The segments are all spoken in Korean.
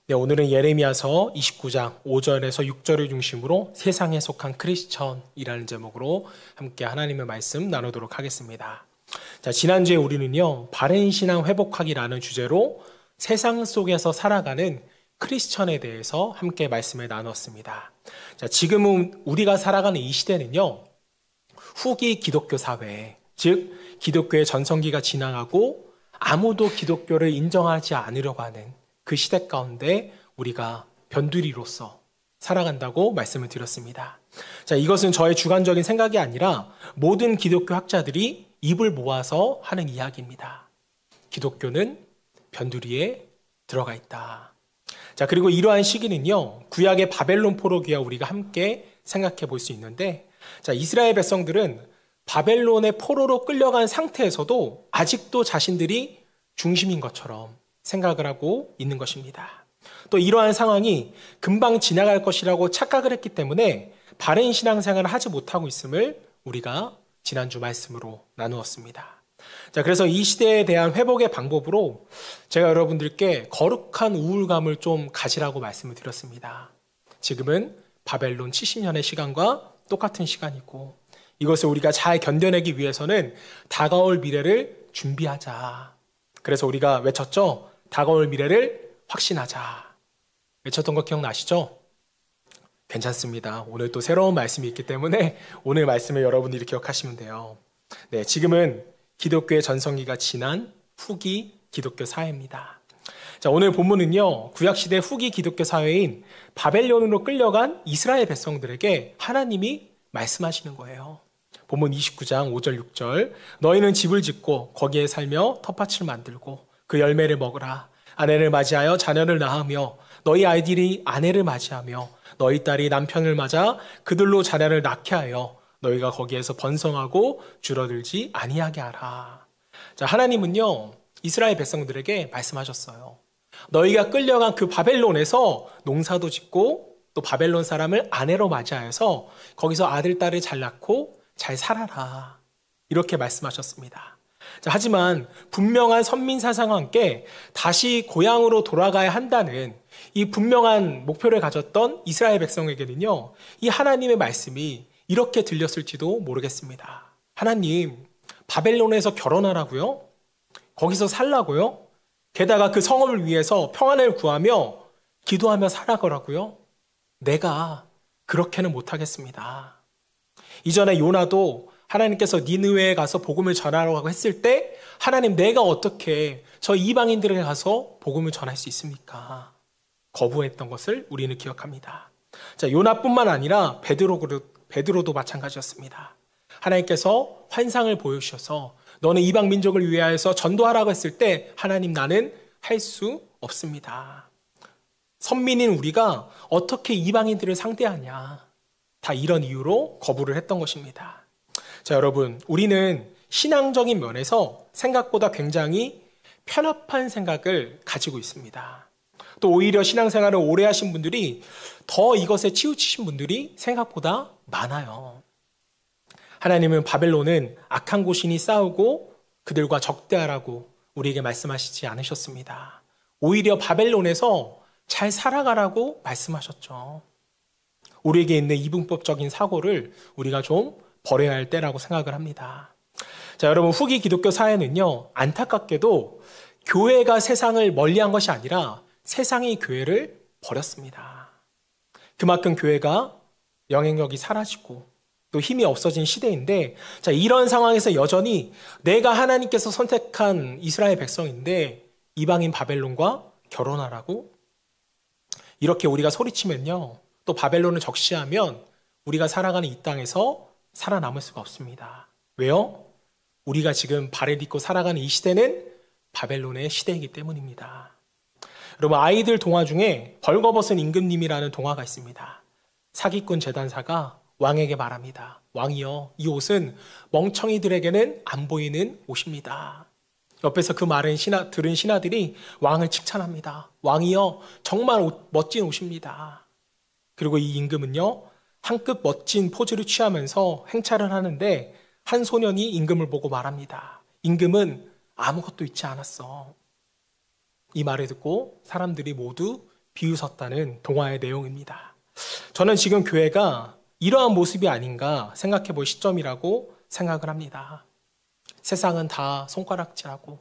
네, 오늘은 예레미야서 29장 5절에서 6절을 중심으로 세상에 속한 크리스천이라는 제목으로 함께 하나님의 말씀 나누도록 하겠습니다. 자, 지난주에 우리는요, 바른 신앙 회복하기라는 주제로 세상 속에서 살아가는 크리스천에 대해서 함께 말씀을 나눴습니다. 자, 지금은 우리가 살아가는 이 시대는요, 후기 기독교 사회, 즉 기독교의 전성기가 지나가고 아무도 기독교를 인정하지 않으려고 하는 그 시대 가운데 우리가 변두리로서 살아간다고 말씀을 드렸습니다. 자, 이것은 저의 주관적인 생각이 아니라 모든 기독교 학자들이 입을 모아서 하는 이야기입니다. 기독교는 변두리에 들어가 있다. 자, 그리고 이러한 시기는요, 구약의 바벨론 포로기와 우리가 함께 생각해 볼 수 있는데, 자, 이스라엘 백성들은 바벨론의 포로로 끌려간 상태에서도 아직도 자신들이 중심인 것처럼 생각을 하고 있는 것입니다. 또 이러한 상황이 금방 지나갈 것이라고 착각을 했기 때문에 바른 신앙생활을 하지 못하고 있음을 우리가 지난주 말씀으로 나누었습니다. 자, 그래서 이 시대에 대한 회복의 방법으로 제가 여러분들께 거룩한 우울감을 좀 가지라고 말씀을 드렸습니다. 지금은 바벨론 70년의 시간과 똑같은 시간이고 이것을 우리가 잘 견뎌내기 위해서는 다가올 미래를 준비하자. 그래서 우리가 외쳤죠? 다가올 미래를 확신하자. 외쳤던 거 기억나시죠? 괜찮습니다. 오늘 또 새로운 말씀이 있기 때문에 오늘 말씀을 여러분들이 기억하시면 돼요. 네, 지금은 기독교의 전성기가 지난 후기 기독교 사회입니다. 자, 오늘 본문은요, 구약시대 후기 기독교 사회인 바벨론으로 끌려간 이스라엘 백성들에게 하나님이 말씀하시는 거예요. 본문 29장 5절 6절 너희는 집을 짓고 거기에 살며 텃밭을 만들고 그 열매를 먹으라. 아내를 맞이하여 자녀를 낳으며 너희 아이들이 아내를 맞이하며 너희 딸이 남편을 맞아 그들로 자녀를 낳게 하여 너희가 거기에서 번성하고 줄어들지 아니하게 하라. 자, 하나님은요, 이스라엘 백성들에게 말씀하셨어요. 너희가 끌려간 그 바벨론에서 농사도 짓고 또 바벨론 사람을 아내로 맞이하여서 거기서 아들, 딸을 잘 낳고 잘 살아라. 이렇게 말씀하셨습니다. 자, 하지만 분명한 선민 사상과 함께 다시 고향으로 돌아가야 한다는 이 분명한 목표를 가졌던 이스라엘 백성에게는요, 이 하나님의 말씀이 이렇게 들렸을지도 모르겠습니다. 하나님, 바벨론에서 결혼하라고요? 거기서 살라고요? 게다가 그 성읍을 위해서 평안을 구하며 기도하며 살아가라고요? 내가 그렇게는 못하겠습니다. 이전에 요나도 하나님께서 니느웨에 가서 복음을 전하라고 했을 때 하나님, 내가 어떻게 저 이방인들에게 가서 복음을 전할 수 있습니까? 거부했던 것을 우리는 기억합니다. 자, 요나뿐만 아니라 베드로도 마찬가지였습니다. 하나님께서 환상을 보여주셔서 너는 이방 민족을 위하여서 전도하라고 했을 때 하나님, 나는 할 수 없습니다. 선민인 우리가 어떻게 이방인들을 상대하냐, 다 이런 이유로 거부를 했던 것입니다. 자, 여러분, 우리는 신앙적인 면에서 생각보다 굉장히 편협한 생각을 가지고 있습니다. 또 오히려 신앙생활을 오래 하신 분들이 더 이것에 치우치신 분들이 생각보다 많아요. 하나님은 바벨론은 악한 곳이니 싸우고 그들과 적대하라고 우리에게 말씀하시지 않으셨습니다. 오히려 바벨론에서 잘 살아가라고 말씀하셨죠. 우리에게 있는 이분법적인 사고를 우리가 좀 버려야 할 때라고 생각을 합니다. 자, 여러분, 후기 기독교 사회는요, 안타깝게도 교회가 세상을 멀리한 것이 아니라 세상이 교회를 버렸습니다. 그만큼 교회가 영향력이 사라지고 또 힘이 없어진 시대인데, 자, 이런 상황에서 여전히 내가 하나님께서 선택한 이스라엘 백성인데 이방인 바벨론과 결혼하라고? 이렇게 우리가 소리치면요, 또 바벨론을 적시하면 우리가 살아가는 이 땅에서 살아남을 수가 없습니다. 왜요? 우리가 지금 발을 딛고 살아가는 이 시대는 바벨론의 시대이기 때문입니다. 여러분, 아이들 동화 중에 벌거벗은 임금님이라는 동화가 있습니다. 사기꾼 재단사가 왕에게 말합니다. 왕이여, 이 옷은 멍청이들에게는 안 보이는 옷입니다. 옆에서 그 말을 들은 신하들이 왕을 칭찬합니다. 왕이여, 정말 멋진 옷입니다. 그리고 이 임금은요, 한껏 멋진 포즈를 취하면서 행차를 하는데 한 소년이 임금을 보고 말합니다. 임금은 아무것도 잊지 않았어. 이 말을 듣고 사람들이 모두 비웃었다는 동화의 내용입니다. 저는 지금 교회가 이러한 모습이 아닌가 생각해 볼 시점이라고 생각을 합니다. 세상은 다 손가락질하고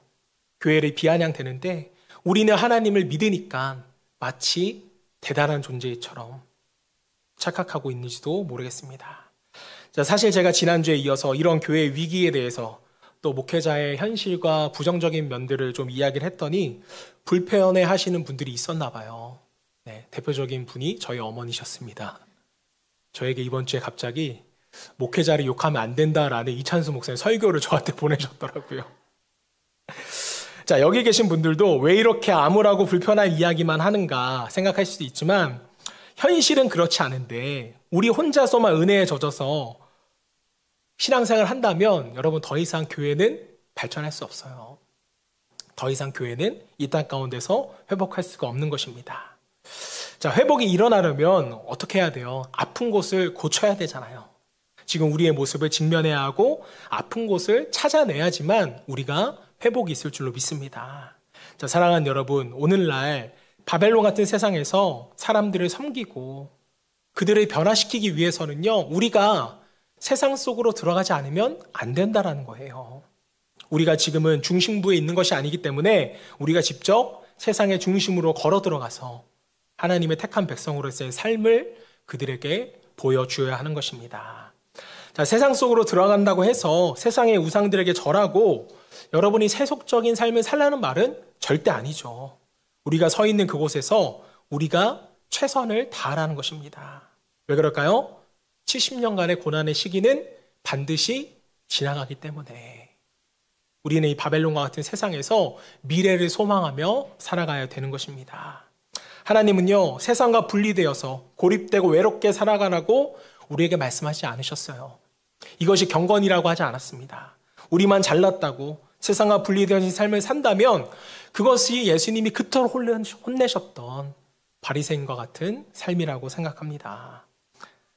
교회를 비아냥대는데 우리는 하나님을 믿으니까 마치 대단한 존재처럼 착각하고 있는지도 모르겠습니다. 자, 사실 제가 지난주에 이어서 이런 교회의 위기에 대해서 또 목회자의 현실과 부정적인 면들을 좀 이야기를 했더니 불편해 하시는 분들이 있었나 봐요. 네, 대표적인 분이 저희 어머니셨습니다. 저에게 이번 주에 갑자기 목회자를 욕하면 안 된다라는 이찬수 목사님 설교를 저한테 보내셨더라고요. 자, 여기 계신 분들도 왜 이렇게 암울하고 불편한 이야기만 하는가 생각할 수도 있지만 현실은 그렇지 않은데 우리 혼자서만 은혜에 젖어서 신앙생활을 한다면 여러분 더 이상 교회는 발전할 수 없어요. 더 이상 교회는 이 땅 가운데서 회복할 수가 없는 것입니다. 자, 회복이 일어나려면 어떻게 해야 돼요? 아픈 곳을 고쳐야 되잖아요. 지금 우리의 모습을 직면해야 하고 아픈 곳을 찾아내야지만 우리가 회복이 있을 줄로 믿습니다. 자, 사랑하는 여러분, 오늘날 바벨론 같은 세상에서 사람들을 섬기고 그들을 변화시키기 위해서는요, 우리가 세상 속으로 들어가지 않으면 안 된다라는 거예요. 우리가 지금은 중심부에 있는 것이 아니기 때문에 우리가 직접 세상의 중심으로 걸어 들어가서 하나님의 택한 백성으로서의 삶을 그들에게 보여주어야 하는 것입니다. 자, 세상 속으로 들어간다고 해서 세상의 우상들에게 절하고 여러분이 세속적인 삶을 살라는 말은 절대 아니죠. 우리가 서 있는 그곳에서 우리가 최선을 다하라는 것입니다. 왜 그럴까요? 70년간의 고난의 시기는 반드시 지나가기 때문에 우리는 이 바벨론과 같은 세상에서 미래를 소망하며 살아가야 되는 것입니다. 하나님은요, 세상과 분리되어서 고립되고 외롭게 살아가라고 우리에게 말씀하지 않으셨어요. 이것이 경건이라고 하지 않았습니다. 우리만 잘났다고 세상과 분리되어진 삶을 산다면 그것이 예수님이 그토록 혼내셨던 바리새인과 같은 삶이라고 생각합니다.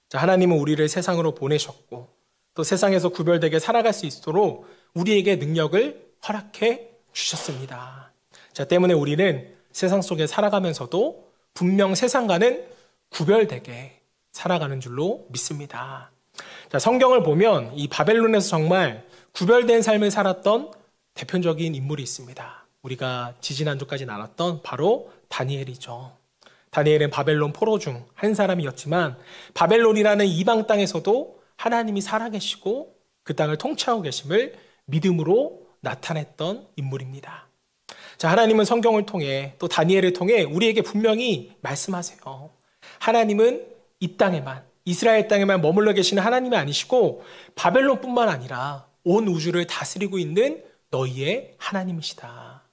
자, 하나님은 우리를 세상으로 보내셨고 또 세상에서 구별되게 살아갈 수 있도록 우리에게 능력을 허락해 주셨습니다. 자, 때문에 우리는 세상 속에 살아가면서도 분명 세상과는 구별되게 살아가는 줄로 믿습니다. 자, 성경을 보면 이 바벨론에서 정말 구별된 삶을 살았던 대표적인 인물이 있습니다. 우리가 지지난주까지 나눴던 바로 다니엘이죠. 다니엘은 바벨론 포로 중 한 사람이었지만 바벨론이라는 이방 땅에서도 하나님이 살아계시고 그 땅을 통치하고 계심을 믿음으로 나타냈던 인물입니다. 자, 하나님은 성경을 통해 또 다니엘을 통해 우리에게 분명히 말씀하세요. 하나님은 이 땅에만, 이스라엘 땅에만 머물러 계시는 하나님이 아니시고 바벨론뿐만 아니라 온 우주를 다스리고 있는 너희의 하나님이시다.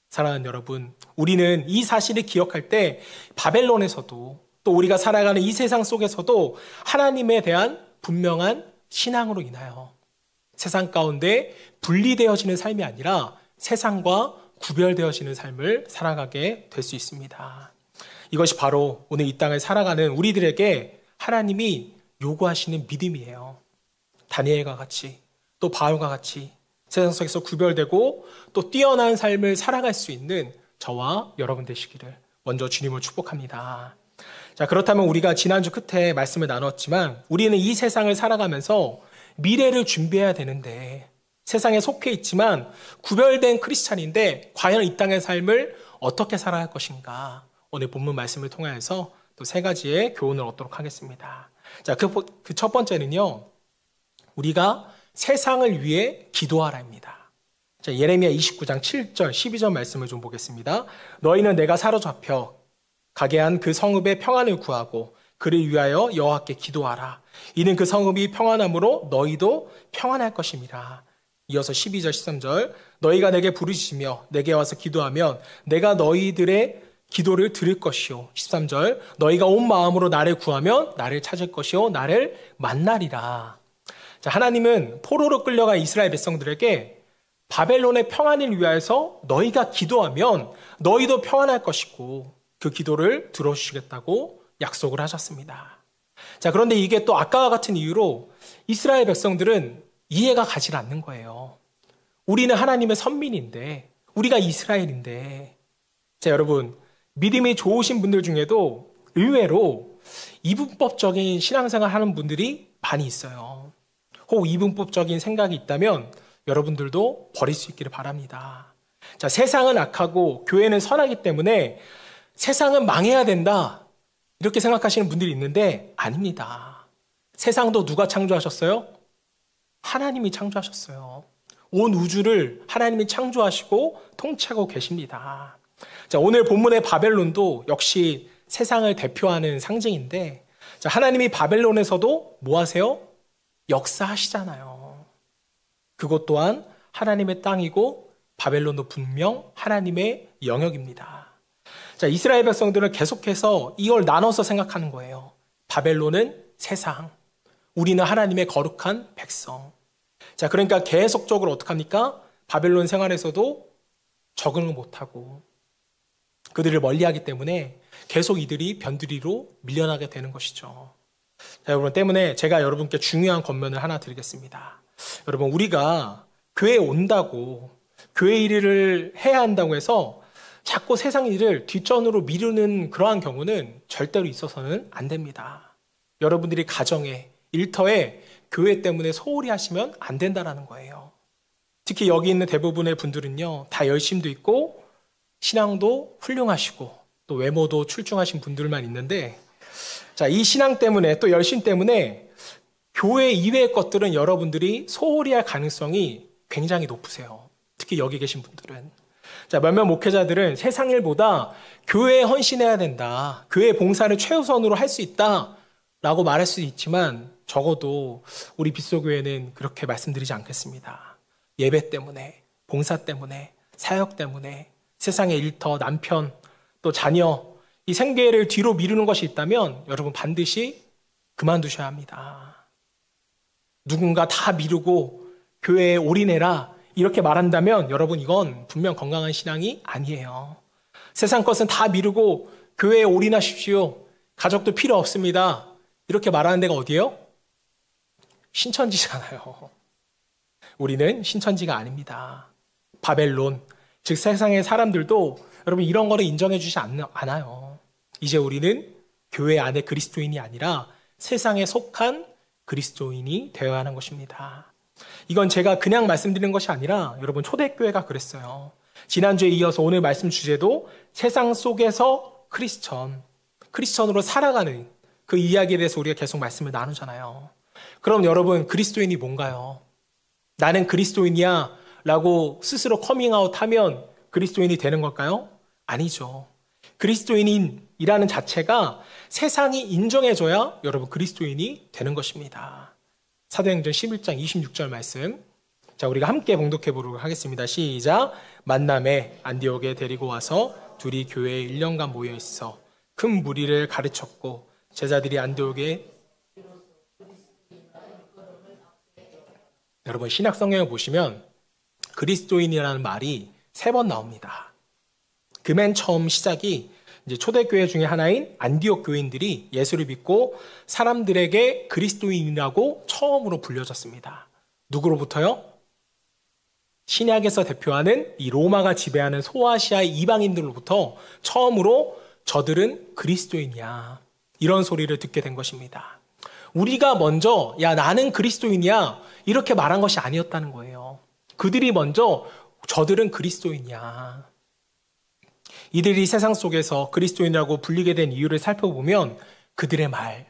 사랑하는 여러분, 우리는 이 사실을 기억할 때 바벨론에서도 또 우리가 살아가는 이 세상 속에서도 하나님에 대한 분명한 신앙으로 인하여 세상 가운데 분리되어지는 삶이 아니라 세상과 구별되어지는 삶을 살아가게 될 수 있습니다. 이것이 바로 오늘 이 땅을 살아가는 우리들에게 하나님이 요구하시는 믿음이에요. 다니엘과 같이 또 바울과 같이 세상 속에서 구별되고 또 뛰어난 삶을 살아갈 수 있는 저와 여러분 되시기를 먼저 주님을 축복합니다. 자, 그렇다면 우리가 지난주 끝에 말씀을 나눴지만 우리는 이 세상을 살아가면서 미래를 준비해야 되는데 세상에 속해 있지만 구별된 크리스찬인데 과연 이 땅의 삶을 어떻게 살아갈 것인가? 오늘 본문 말씀을 통해서 또 세 가지의 교훈을 얻도록 하겠습니다. 자, 그 첫 번째는요, 우리가 세상을 위해 기도하라입니다. 자, 예레미야 29장 7절, 12절 말씀을 좀 보겠습니다. 너희는 내가 사로잡혀 가게 한 그 성읍의 평안을 구하고 그를 위하여 여호와께 기도하라. 이는 그 성읍이 평안함으로 너희도 평안할 것입니다. 이어서 12절, 13절 너희가 내게 부르시며 내게 와서 기도하면 내가 너희들의 기도를 들을 것이요. 13절 너희가 온 마음으로 나를 구하면 나를 찾을 것이요 나를 만나리라. 자, 하나님은 포로로 끌려간 이스라엘 백성들에게 바벨론의 평안을 위하여서 너희가 기도하면 너희도 평안할 것이고 그 기도를 들어주시겠다고 약속을 하셨습니다. 자, 그런데 이게 또 아까와 같은 이유로 이스라엘 백성들은 이해가 가지 않는 거예요. 우리는 하나님의 선민인데 우리가 이스라엘인데 자, 여러분 믿음이 좋으신 분들 중에도 의외로 이분법적인 신앙생활 하는 분들이 많이 있어요. 혹 이분법적인 생각이 있다면 여러분들도 버릴 수 있기를 바랍니다. 자, 세상은 악하고 교회는 선하기 때문에 세상은 망해야 된다, 이렇게 생각하시는 분들이 있는데 아닙니다. 세상도 누가 창조하셨어요? 하나님이 창조하셨어요. 온 우주를 하나님이 창조하시고 통치하고 계십니다. 자, 오늘 본문의 바벨론도 역시 세상을 대표하는 상징인데, 자, 하나님이 바벨론에서도 뭐 하세요? 역사하시잖아요. 그것 또한 하나님의 땅이고 바벨론도 분명 하나님의 영역입니다. 자, 이스라엘 백성들은 계속해서 이걸 나눠서 생각하는 거예요. 바벨론은 세상, 우리는 하나님의 거룩한 백성. 자, 그러니까 계속적으로 어떡합니까? 바벨론 생활에서도 적응을 못하고 그들을 멀리하기 때문에 계속 이들이 변두리로 밀려나게 되는 것이죠. 자, 여러분 때문에 제가 여러분께 중요한 권면을 하나 드리겠습니다. 여러분, 우리가 교회에 온다고 교회 일을 해야 한다고 해서 자꾸 세상 일을 뒷전으로 미루는 그러한 경우는 절대로 있어서는 안 됩니다. 여러분들이 가정에, 일터에 교회 때문에 소홀히 하시면 안 된다는 거예요. 특히 여기 있는 대부분의 분들은요, 다 열심도 있고 신앙도 훌륭하시고 또 외모도 출중하신 분들만 있는데, 자, 이 신앙 때문에 또 열심 때문에 교회 이외의 것들은 여러분들이 소홀히 할 가능성이 굉장히 높으세요. 특히 여기 계신 분들은. 자, 몇몇 목회자들은 세상 일보다 교회에 헌신해야 된다, 교회 봉사를 최우선으로 할 수 있다 라고 말할 수 있지만 적어도 우리 빗소교회는 그렇게 말씀드리지 않겠습니다. 예배 때문에, 봉사 때문에, 사역 때문에 세상의 일터, 남편, 또 자녀, 이 생계를 뒤로 미루는 것이 있다면 여러분 반드시 그만두셔야 합니다. 누군가 다 미루고 교회에 올인해라 이렇게 말한다면 여러분 이건 분명 건강한 신앙이 아니에요. 세상 것은 다 미루고 교회에 올인하십시오. 가족도 필요 없습니다. 이렇게 말하는 데가 어디예요? 신천지잖아요. 우리는 신천지가 아닙니다. 바벨론, 즉 세상의 사람들도 여러분 이런 거를 인정해 주지 않아요. 이제 우리는 교회 안의 그리스도인이 아니라 세상에 속한 그리스도인이 되어야 하는 것입니다. 이건 제가 그냥 말씀드리는 것이 아니라 여러분 초대교회가 그랬어요. 지난주에 이어서 오늘 말씀 주제도 세상 속에서 크리스천으로 살아가는 그 이야기에 대해서 우리가 계속 말씀을 나누잖아요. 그럼 여러분 그리스도인이 뭔가요? 나는 그리스도인이야 라고 스스로 커밍아웃 하면 그리스도인이 되는 걸까요? 아니죠. 그리스도인이라는 자체가 세상이 인정해줘야 여러분 그리스도인이 되는 것입니다. 사도행전 11장 26절 말씀, 자, 우리가 함께 봉독해 보도록 하겠습니다. 시작. 만남에 안디옥에 데리고 와서 둘이 교회에 1년간 모여 있어 큰 무리를 가르쳤고 제자들이 안디옥에, 여러분 신약 성경을 보시면 그리스도인이라는 말이 3번 나옵니다. 그 맨 처음 시작이 이제 초대교회 중에 하나인 안디옥 교인들이 예수를 믿고 사람들에게 그리스도인이라고 처음으로 불려졌습니다. 누구로부터요? 신약에서 대표하는 이 로마가 지배하는 소아시아의 이방인들로부터 처음으로 저들은 그리스도인이야, 이런 소리를 듣게 된 것입니다. 우리가 먼저 야 나는 그리스도인이야 이렇게 말한 것이 아니었다는 거예요. 그들이 먼저 저들은 그리스도인이야. 이들이 세상 속에서 그리스도인이라고 불리게 된 이유를 살펴보면 그들의 말,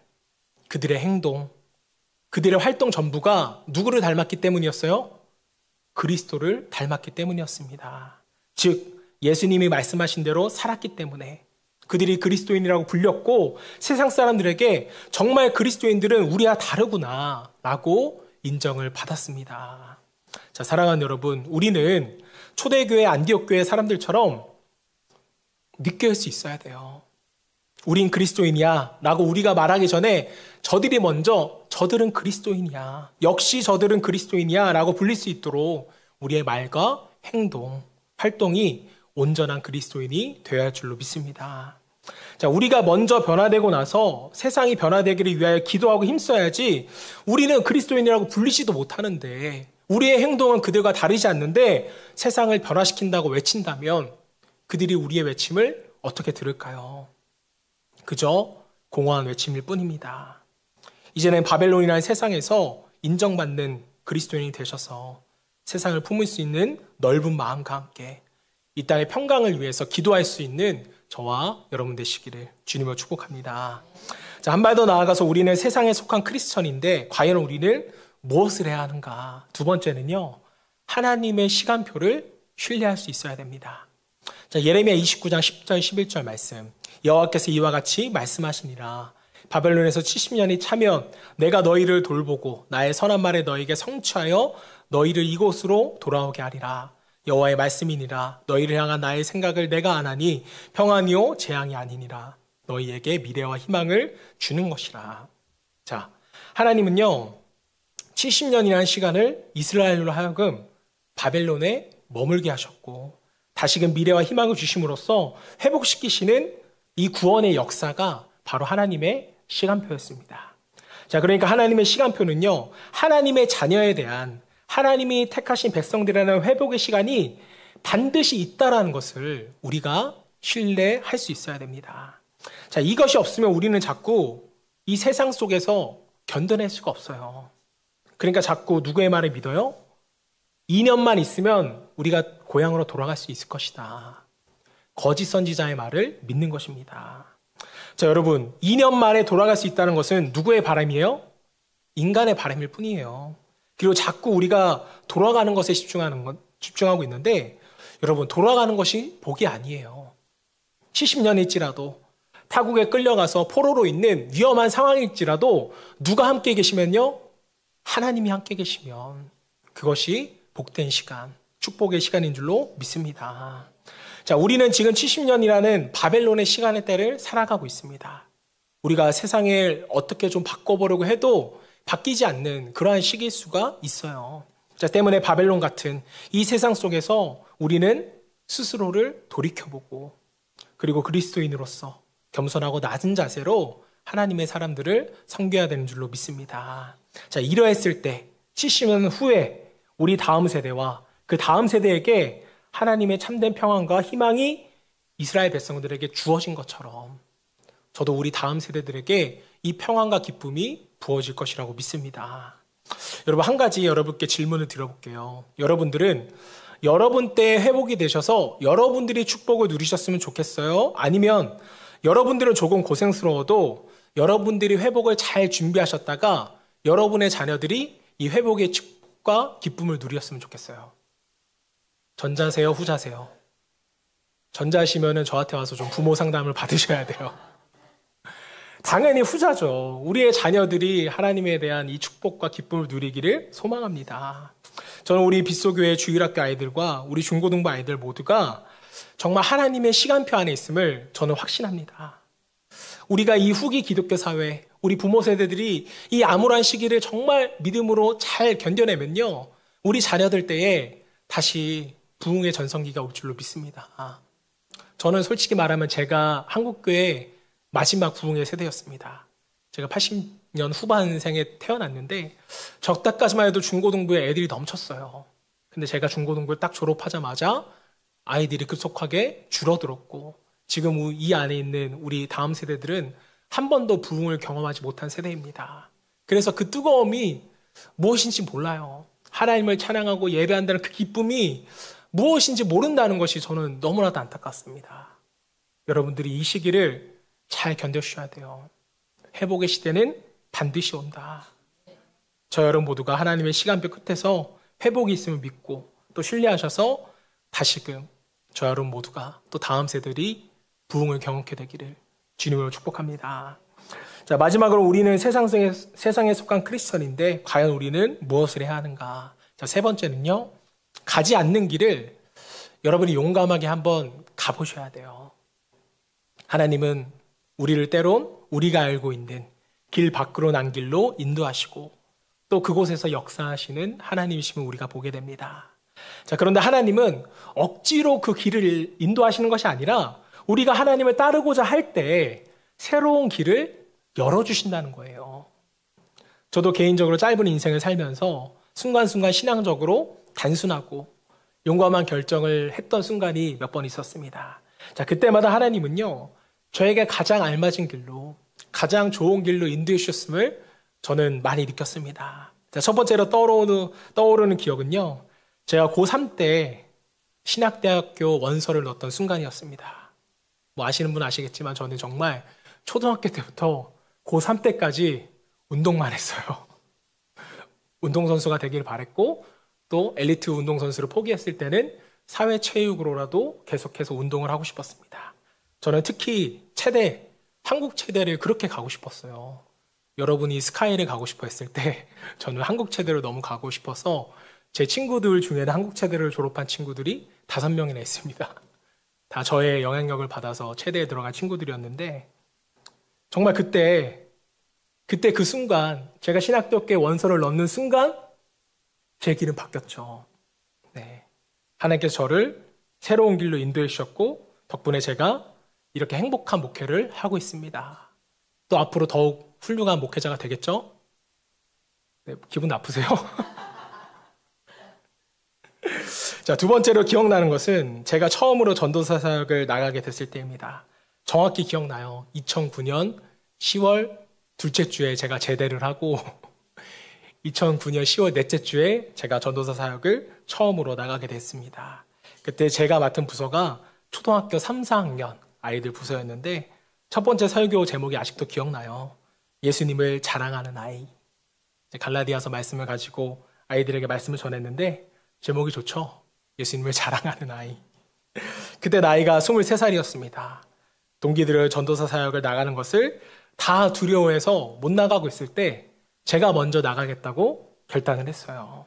그들의 행동, 그들의 활동 전부가 누구를 닮았기 때문이었어요? 그리스도를 닮았기 때문이었습니다. 즉 예수님이 말씀하신 대로 살았기 때문에 그들이 그리스도인이라고 불렸고 세상 사람들에게 정말 그리스도인들은 우리와 다르구나 라고 인정을 받았습니다. 자, 사랑하는 여러분, 우리는 초대교회 안디옥 교회 사람들처럼 느낄 수 있어야 돼요. 우린 그리스도인이야 라고 우리가 말하기 전에 저들이 먼저 저들은 그리스도인이야, 역시 저들은 그리스도인이야 라고 불릴 수 있도록 우리의 말과 행동, 활동이 온전한 그리스도인이 되어야 할 줄로 믿습니다. 자, 우리가 먼저 변화되고 나서 세상이 변화되기를 위하여 기도하고 힘써야지 우리는 그리스도인이라고 불리지도 못하는데, 우리의 행동은 그들과 다르지 않는데 세상을 변화시킨다고 외친다면 그들이 우리의 외침을 어떻게 들을까요? 그저 공허한 외침일 뿐입니다. 이제는 바벨론이라는 세상에서 인정받는 그리스도인이 되셔서 세상을 품을 수 있는 넓은 마음과 함께 이 땅의 평강을 위해서 기도할 수 있는 저와 여러분 되시기를 주님으로 축복합니다. 자, 한 발 더 나아가서 우리는 세상에 속한 크리스천인데 과연 우리는 무엇을 해야 하는가? 두 번째는요, 하나님의 시간표를 신뢰할 수 있어야 됩니다. 자, 예레미야 29장 10절 11절 말씀. 여호와께서 이와 같이 말씀하시니라. 바벨론에서 70년이 차면 내가 너희를 돌보고 나의 선한 말에 너희에게 성취하여 너희를 이곳으로 돌아오게 하리라. 여호와의 말씀이니라. 너희를 향한 나의 생각을 내가 아나니 평안이요 재앙이 아니니라. 너희에게 미래와 희망을 주는 것이라. 자, 하나님은요 70년이라는 시간을 이스라엘로 하여금 바벨론에 머물게 하셨고 다시금 미래와 희망을 주심으로써 회복시키시는 이 구원의 역사가 바로 하나님의 시간표였습니다. 자, 그러니까 하나님의 시간표는요, 하나님의 자녀에 대한 하나님이 택하신 백성들이라는 회복의 시간이 반드시 있다라는 것을 우리가 신뢰할 수 있어야 됩니다. 자, 이것이 없으면 우리는 자꾸 이 세상 속에서 견뎌낼 수가 없어요. 그러니까 자꾸 누구의 말을 믿어요? 2년만 있으면 우리가 고향으로 돌아갈 수 있을 것이다. 거짓 선지자의 말을 믿는 것입니다. 자, 여러분, 2년 만에 돌아갈 수 있다는 것은 누구의 바람이에요? 인간의 바람일 뿐이에요. 그리고 자꾸 우리가 돌아가는 것에 집중하고 있는데, 여러분, 돌아가는 것이 복이 아니에요. 70년일지라도 타국에 끌려가서 포로로 있는 위험한 상황일지라도 누가 함께 계시면요, 하나님이 함께 계시면 그것이 복된 시간, 축복의 시간인 줄로 믿습니다. 자, 우리는 지금 70년이라는 바벨론의 시간의 때를 살아가고 있습니다. 우리가 세상을 어떻게 좀 바꿔보려고 해도 바뀌지 않는 그러한 시기일 수가 있어요. 자, 때문에 바벨론 같은 이 세상 속에서 우리는 스스로를 돌이켜보고 그리고 그리스도인으로서 겸손하고 낮은 자세로 하나님의 사람들을 섬겨야 되는 줄로 믿습니다. 자, 이러했을 때 70년 후에 우리 다음 세대와 그 다음 세대에게 하나님의 참된 평안과 희망이 이스라엘 백성들에게 주어진 것처럼 저도 우리 다음 세대들에게 이 평안과 기쁨이 부어질 것이라고 믿습니다. 여러분, 한 가지 여러분께 질문을 드려볼게요. 여러분들은 여러분 때 회복이 되셔서 여러분들이 축복을 누리셨으면 좋겠어요? 아니면 여러분들은 조금 고생스러워도 여러분들이 회복을 잘 준비하셨다가 여러분의 자녀들이 이 회복의 축복과 기쁨을 누렸으면 좋겠어요? 전자세요, 후자세요? 전자시면은 저한테 와서 좀 부모 상담을 받으셔야 돼요. 당연히 후자죠. 우리의 자녀들이 하나님에 대한 이 축복과 기쁨을 누리기를 소망합니다. 저는 우리 빗소교회 주일학교 아이들과 우리 중고등부 아이들 모두가 정말 하나님의 시간표 안에 있음을 저는 확신합니다. 우리가 이 후기 기독교 사회, 우리 부모 세대들이 이 암울한 시기를 정말 믿음으로 잘 견뎌내면요, 우리 자녀들 때에 다시 부흥의 전성기가 올 줄로 믿습니다. 저는 솔직히 말하면 제가 한국교회 마지막 부흥의 세대였습니다. 제가 80년 후반생에 태어났는데 저 때까지만 해도 중고등부에 애들이 넘쳤어요. 근데 제가 중고등부를 딱 졸업하자마자 아이들이 급속하게 줄어들었고 지금 이 안에 있는 우리 다음 세대들은 한 번도 부흥을 경험하지 못한 세대입니다. 그래서 그 뜨거움이 무엇인지 몰라요. 하나님을 찬양하고 예배한다는 그 기쁨이 무엇인지 모른다는 것이 저는 너무나도 안타깝습니다. 여러분들이 이 시기를 잘 견뎌주셔야 돼요. 회복의 시대는 반드시 온다. 저 여러분 모두가 하나님의 시간표 끝에서 회복이 있음을 믿고 또 신뢰하셔서 다시금 저 여러분 모두가 또 다음 세대들이 부흥을 경험하게 되기를 주님으로 축복합니다. 자, 마지막으로 우리는 세상에 속한 크리스천인데 과연 우리는 무엇을 해야 하는가? 자, 세 번째는요, 가지 않는 길을 여러분이 용감하게 한번 가보셔야 돼요. 하나님은 우리를 때론 우리가 알고 있는 길 밖으로 난 길로 인도하시고 또 그곳에서 역사하시는 하나님이심을 우리가 보게 됩니다. 자, 그런데 하나님은 억지로 그 길을 인도하시는 것이 아니라 우리가 하나님을 따르고자 할 때 새로운 길을 열어주신다는 거예요. 저도 개인적으로 짧은 인생을 살면서 순간순간 신앙적으로 단순하고 용감한 결정을 했던 순간이 몇 번 있었습니다. 자, 그때마다 하나님은요, 저에게 가장 알맞은 길로, 가장 좋은 길로 인도해 주셨음을 저는 많이 느꼈습니다. 자, 첫 번째로 떠오르는 기억은요, 제가 고3 때 신학대학교 원서를 넣었던 순간이었습니다. 뭐 아시는 분 아시겠지만 저는 정말 초등학교 때부터 고3 때까지 운동만 했어요. 운동선수가 되길 바랬고, 또 엘리트 운동선수를 포기했을 때는 사회체육으로라도 계속해서 운동을 하고 싶었습니다. 저는 특히 한국 체대를 그렇게 가고 싶었어요. 여러분이 스카이를 가고 싶어 했을 때 저는 한국 체대로 너무 가고 싶어서 제 친구들 중에는 한국 체대를 졸업한 친구들이 5명이나 있습니다. 다 저의 영향력을 받아서 체대에 들어간 친구들이었는데 정말 그때 그 순간 제가 신학대학교에 원서를 넣는 순간 제 길은 바뀌었죠. 네. 하나님께서 저를 새로운 길로 인도해 주셨고 덕분에 제가 이렇게 행복한 목회를 하고 있습니다. 또 앞으로 더욱 훌륭한 목회자가 되겠죠? 네, 기분 나쁘세요? 자, 두 번째로 기억나는 것은 제가 처음으로 전도사 사역을 나가게 됐을 때입니다. 정확히 기억나요. 2009년 10월 둘째 주에 제가 제대를 하고 2009년 10월 넷째 주에 제가 전도사 사역을 처음으로 나가게 됐습니다. 그때 제가 맡은 부서가 초등학교 3, 4학년 아이들 부서였는데 첫 번째 설교 제목이 아직도 기억나요. 예수님을 자랑하는 아이. 갈라디아서 말씀을 가지고 아이들에게 말씀을 전했는데 제목이 좋죠. 예수님을 자랑하는 아이. 그때 나이가 23살이었습니다. 동기들을 전도사 사역을 나가는 것을 다 두려워해서 못 나가고 있을 때 제가 먼저 나가겠다고 결단을 했어요.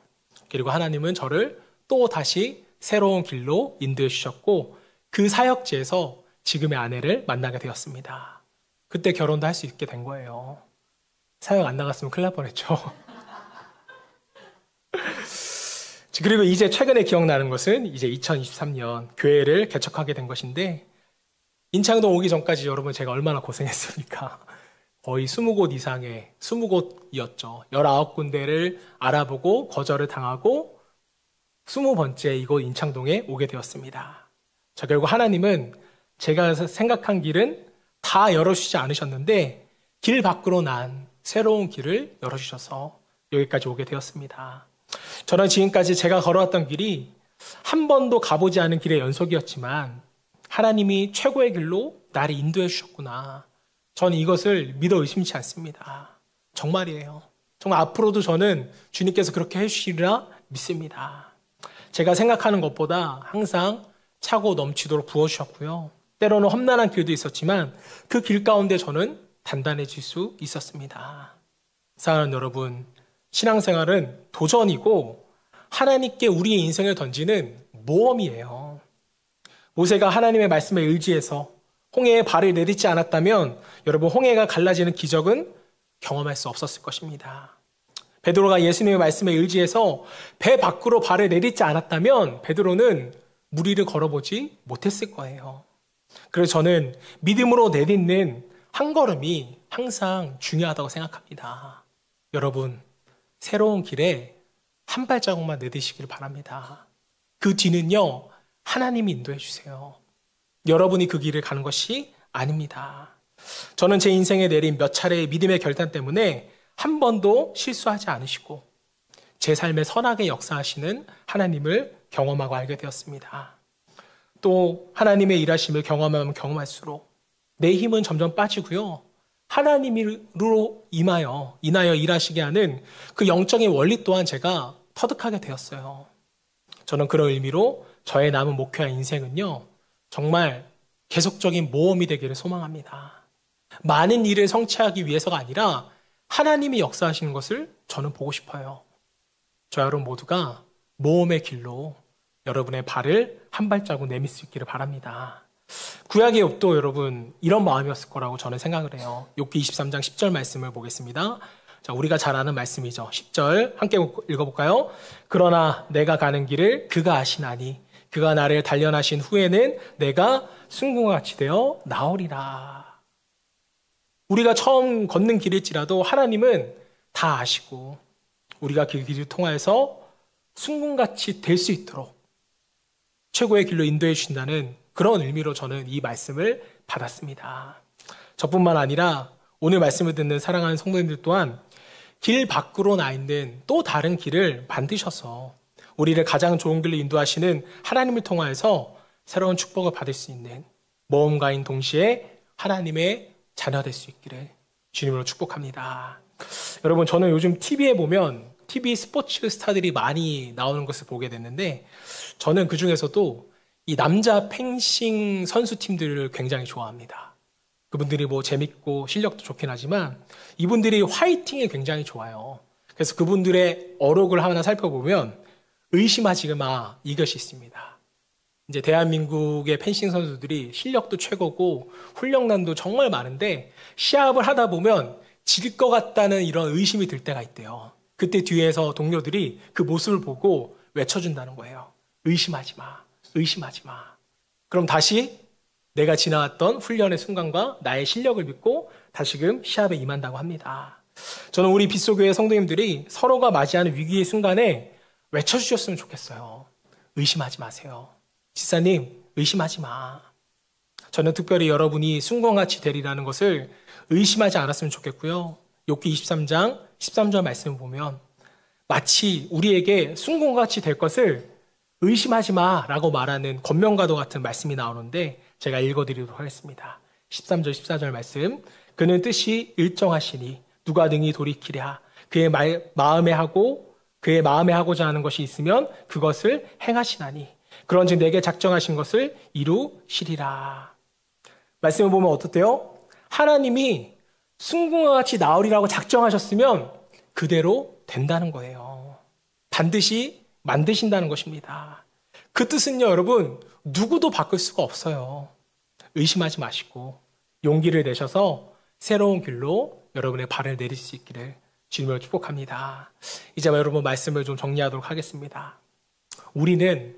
그리고 하나님은 저를 또 다시 새로운 길로 인도해 주셨고 그 사역지에서 지금의 아내를 만나게 되었습니다. 그때 결혼도 할 수 있게 된 거예요. 사역 안 나갔으면 큰일 날 뻔했죠. 그리고 이제 최근에 기억나는 것은 이제 2023년 교회를 개척하게 된 것인데 인창동 오기 전까지 여러분 제가 얼마나 고생했습니까? 거의 20곳 이상의 20곳이었죠. 19군데를 알아보고 거절을 당하고 20번째 이곳 인창동에 오게 되었습니다. 자, 결국 하나님은 제가 생각한 길은 다 열어주지 않으셨는데 길 밖으로 난 새로운 길을 열어주셔서 여기까지 오게 되었습니다. 저는 지금까지 제가 걸어왔던 길이 한 번도 가보지 않은 길의 연속이었지만 하나님이 최고의 길로 나를 인도해 주셨구나. 저는 이것을 믿어 의심치 않습니다. 정말이에요. 정말 앞으로도 저는 주님께서 그렇게 해주시리라 믿습니다. 제가 생각하는 것보다 항상 차고 넘치도록 부어주셨고요. 때로는 험난한 길도 있었지만 그 길 가운데 저는 단단해질 수 있었습니다. 사랑하는 여러분, 신앙생활은 도전이고 하나님께 우리의 인생을 던지는 모험이에요. 모세가 하나님의 말씀에 의지해서 홍해에 발을 내딛지 않았다면 여러분 홍해가 갈라지는 기적은 경험할 수 없었을 것입니다. 베드로가 예수님의 말씀에 의지해서 배 밖으로 발을 내딛지 않았다면 베드로는 물 위를 걸어보지 못했을 거예요. 그래서 저는 믿음으로 내딛는 한 걸음이 항상 중요하다고 생각합니다. 여러분, 새로운 길에 한 발자국만 내딛으시길 바랍니다. 그 뒤는요, 하나님이 인도해 주세요. 여러분이 그 길을 가는 것이 아닙니다. 저는 제 인생에 내린 몇 차례의 믿음의 결단 때문에 한 번도 실수하지 않으시고 제 삶에 선하게 역사하시는 하나님을 경험하고 알게 되었습니다. 또 하나님의 일하심을 경험하면 경험할수록 내 힘은 점점 빠지고요. 하나님으로 인하여 일하시게 하는 그 영적인 원리 또한 제가 터득하게 되었어요. 저는 그런 의미로 저의 남은 목회와 인생은요, 정말 계속적인 모험이 되기를 소망합니다. 많은 일을 성취하기 위해서가 아니라 하나님이 역사하시는 것을 저는 보고 싶어요. 저 여러분 모두가 모험의 길로 여러분의 발을 한 발자국 내밀 수 있기를 바랍니다. 구약의 욥도 여러분 이런 마음이었을 거라고 저는 생각을 해요. 욥기 23장 10절 말씀을 보겠습니다. 자, 우리가 잘 아는 말씀이죠. 10절 함께 읽어볼까요? 그러나 내가 가는 길을 그가 아시나니 그가 나를 단련하신 후에는 내가 순금과 같이 되어 나오리라. 우리가 처음 걷는 길일지라도 하나님은 다 아시고 우리가 그 길을 통하여서 순금같이 될 수 있도록 최고의 길로 인도해 주신다는 그런 의미로 저는 이 말씀을 받았습니다. 저뿐만 아니라 오늘 말씀을 듣는 사랑하는 성도님들 또한 길 밖으로 나 있는 또 다른 길을 만드셔서 우리를 가장 좋은 길로 인도하시는 하나님을 통하여서 새로운 축복을 받을 수 있는 모험가인 동시에 하나님의 자녀 될 수 있기를 주님으로 축복합니다. 여러분, 저는 요즘 TV에 보면 TV 스포츠 스타들이 많이 나오는 것을 보게 됐는데 저는 그 중에서도 이 남자 펜싱 선수팀들을 굉장히 좋아합니다. 그분들이 뭐 재밌고 실력도 좋긴 하지만 이분들이 화이팅이 굉장히 좋아요. 그래서 그분들의 어록을 하나 살펴보면 의심하지 마 이것이 있습니다. 이제 대한민국의 펜싱 선수들이 실력도 최고고 훈련량도 정말 많은데 시합을 하다 보면 질 것 같다는 이런 의심이 들 때가 있대요. 그때 뒤에서 동료들이 그 모습을 보고 외쳐준다는 거예요. 의심하지 마. 의심하지 마. 그럼 다시 내가 지나왔던 훈련의 순간과 나의 실력을 믿고 다시금 시합에 임한다고 합니다. 저는 우리 빗소교회 성도님들이 서로가 맞이하는 위기의 순간에 외쳐주셨으면 좋겠어요. 의심하지 마세요. 지사님, 의심하지 마. 저는 특별히 여러분이 숭공같이 되리라는 것을 의심하지 않았으면 좋겠고요. 욥기 23장 13절 말씀을 보면 마치 우리에게 숭공같이 될 것을 의심하지 마라고 말하는 권면과도 같은 말씀이 나오는데 제가 읽어드리도록 하겠습니다. 13절 14절 말씀. 그는 뜻이 일정하시니 누가 능히 돌이키랴. 그의 마음에 하고자 하는 것이 있으면 그것을 행하시나니 그런즉 내게 작정하신 것을 이루시리라. 말씀을 보면 어떻대요? 하나님이 숭공과 같이 나으리라고 작정하셨으면 그대로 된다는 거예요. 반드시 만드신다는 것입니다. 그 뜻은요, 여러분, 누구도 바꿀 수가 없어요. 의심하지 마시고 용기를 내셔서 새로운 길로 여러분의 발을 내릴 수 있기를 주님을 축복합니다. 이제 여러분 말씀을 좀 정리하도록 하겠습니다. 우리는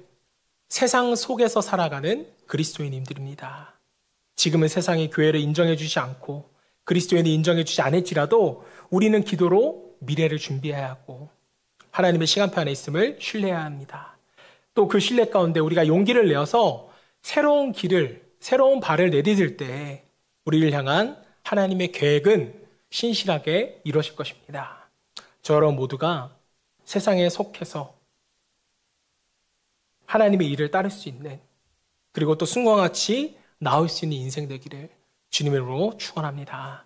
세상 속에서 살아가는 그리스도인님들입니다. 지금은 세상이 교회를 인정해 주지 않고 그리스도인이 인정해 주지 않을지라도 우리는 기도로 미래를 준비해야 하고 하나님의 시간표 안에 있음을 신뢰해야 합니다. 또 그 신뢰 가운데 우리가 용기를 내어서 새로운 발을 내디딜 때 우리를 향한 하나님의 계획은 신실하게 이루어질 것입니다. 저 여러분 모두가 세상에 속해서 하나님의 일을 따를 수 있는 그리고 또 숭공같이 나올 수 있는 인생 되기를 주님으로 축원합니다.